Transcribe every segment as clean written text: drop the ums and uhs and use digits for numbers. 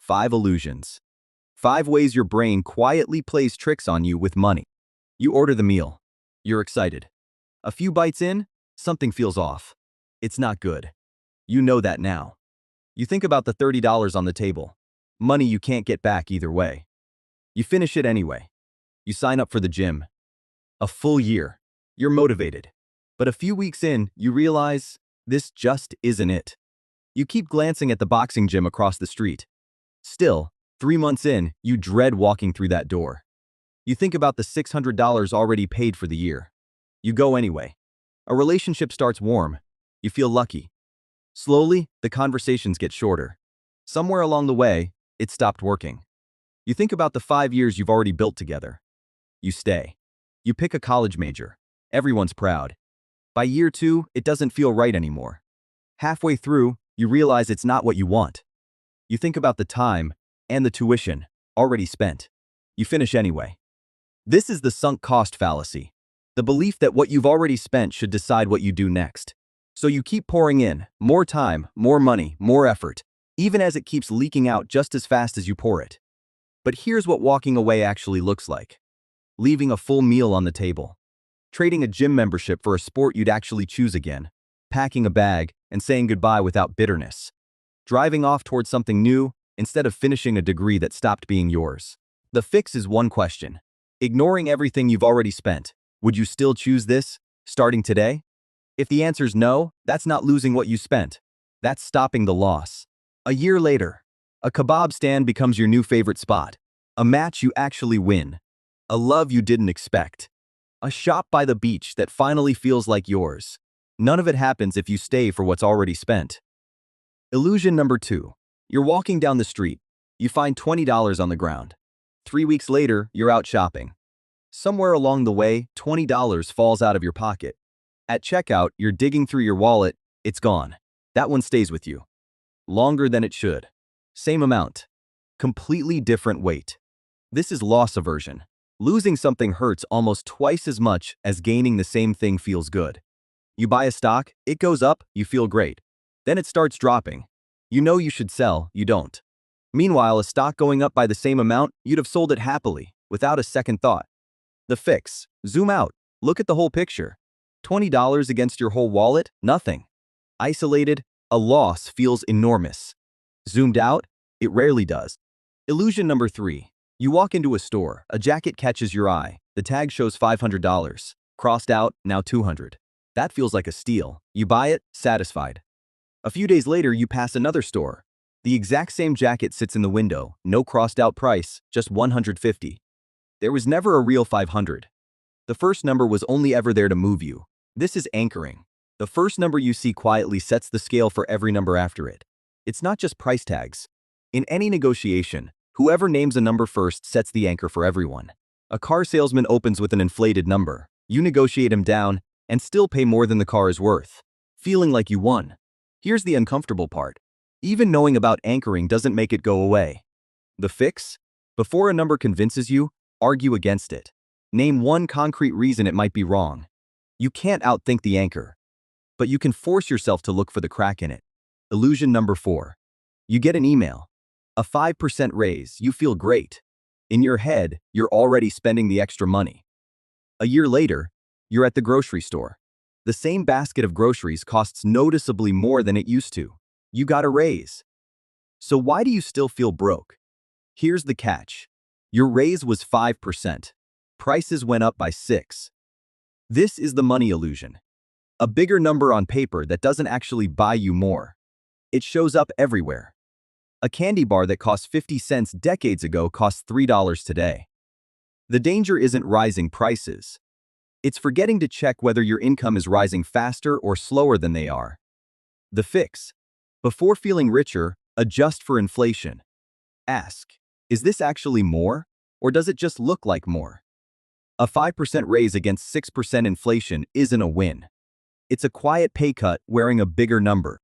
5 illusions. 5 ways your brain quietly plays tricks on you with money. You order the meal. You're excited. A few bites in, something feels off. It's not good. You know that now. You think about the $30 on the table. Money you can't get back either way. You finish it anyway. You sign up for the gym. A full year. You're motivated. But a few weeks in, you realize this just isn't it. You keep glancing at the boxing gym across the street. Still, 3 months in, you dread walking through that door. You think about the $600 already paid for the year. You go anyway. A relationship starts warm. You feel lucky. Slowly, the conversations get shorter. Somewhere along the way, it stopped working. You think about the 5 years you've already built together. You stay. You pick a college major. Everyone's proud. By year 2, it doesn't feel right anymore. Halfway through, you realize it's not what you want. You think about the time and the tuition already spent. You finish anyway. This is the sunk cost fallacy. The belief that what you've already spent should decide what you do next. So you keep pouring in more time, more money, more effort, even as it keeps leaking out just as fast as you pour it. But here's what walking away actually looks like. Leaving a full meal on the table. Trading a gym membership for a sport you'd actually choose again. Packing a bag and saying goodbye without bitterness. Driving off towards something new instead of finishing a degree that stopped being yours. The fix is one question. Ignoring everything you've already spent. Would you still choose this, starting today? If the answer's no, that's not losing what you spent. That's stopping the loss. A year later, a kebab stand becomes your new favorite spot. A match you actually win. A love you didn't expect. A shop by the beach that finally feels like yours. None of it happens if you stay for what's already spent. Illusion number 2. You're walking down the street. You find $20 on the ground. 3 weeks later, you're out shopping. Somewhere along the way, $20 falls out of your pocket. At checkout, you're digging through your wallet. It's gone. That one stays with you. Longer than it should. Same amount. Completely different weight. This is loss aversion. Losing something hurts almost twice as much as gaining the same thing feels good. You buy a stock, it goes up, you feel great. Then it starts dropping. You know you should sell, you don't. Meanwhile, a stock going up by the same amount, you'd have sold it happily, without a second thought. The fix. Zoom out. Look at the whole picture. $20 against your whole wallet? Nothing. Isolated, a loss feels enormous. Zoomed out? It rarely does. Illusion number 3. You walk into a store, a jacket catches your eye, the tag shows $500. Crossed out, now $200. That feels like a steal. You buy it, satisfied. A few days later, you pass another store. The exact same jacket sits in the window, no crossed out price, just $150. There was never a real $500. The first number was only ever there to move you. This is anchoring. The first number you see quietly sets the scale for every number after it. It's not just price tags. In any negotiation, whoever names a number first sets the anchor for everyone. A car salesman opens with an inflated number. You negotiate him down and still pay more than the car is worth, feeling like you won. Here's the uncomfortable part. Even knowing about anchoring doesn't make it go away. The fix? Before a number convinces you, argue against it. Name one concrete reason it might be wrong. You can't outthink the anchor, but you can force yourself to look for the crack in it. Illusion number 4. You get an email. A 5% raise, you feel great. In your head, you're already spending the extra money. A year later, you're at the grocery store. The same basket of groceries costs noticeably more than it used to. You got a raise. So why do you still feel broke? Here's the catch. Your raise was 5%. Prices went up by 6. This is the money illusion. A bigger number on paper that doesn't actually buy you more. It shows up everywhere. A candy bar that cost 50 cents decades ago costs $3 today. The danger isn't rising prices. It's forgetting to check whether your income is rising faster or slower than they are. The fix. Before feeling richer, adjust for inflation. Ask, is this actually more, or does it just look like more? A 5% raise against 6% inflation isn't a win. It's a quiet pay cut wearing a bigger number.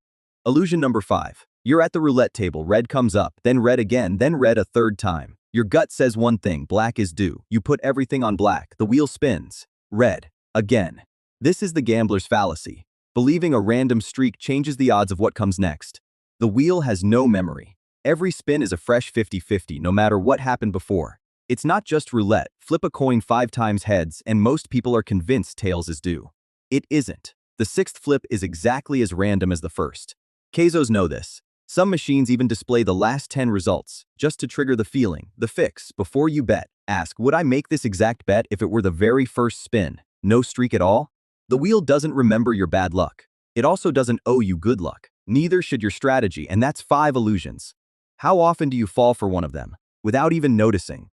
Illusion number 5. You're at the roulette table, red comes up, then red again, then red a third time. Your gut says one thing, black is due. You put everything on black, the wheel spins. Red. Again. This is the gambler's fallacy. Believing a random streak changes the odds of what comes next. The wheel has no memory. Every spin is a fresh 50-50, no matter what happened before. It's not just roulette. Flip a coin 5 times heads, and most people are convinced tails is due. It isn't. The sixth flip is exactly as random as the first. Kazos know this. Some machines even display the last 10 results, just to trigger the feeling, the fix. Before you bet, ask, would I make this exact bet if it were the very first spin? No streak at all? The wheel doesn't remember your bad luck. It also doesn't owe you good luck. Neither should your strategy, and that's 5 illusions. How often do you fall for one of them, without even noticing?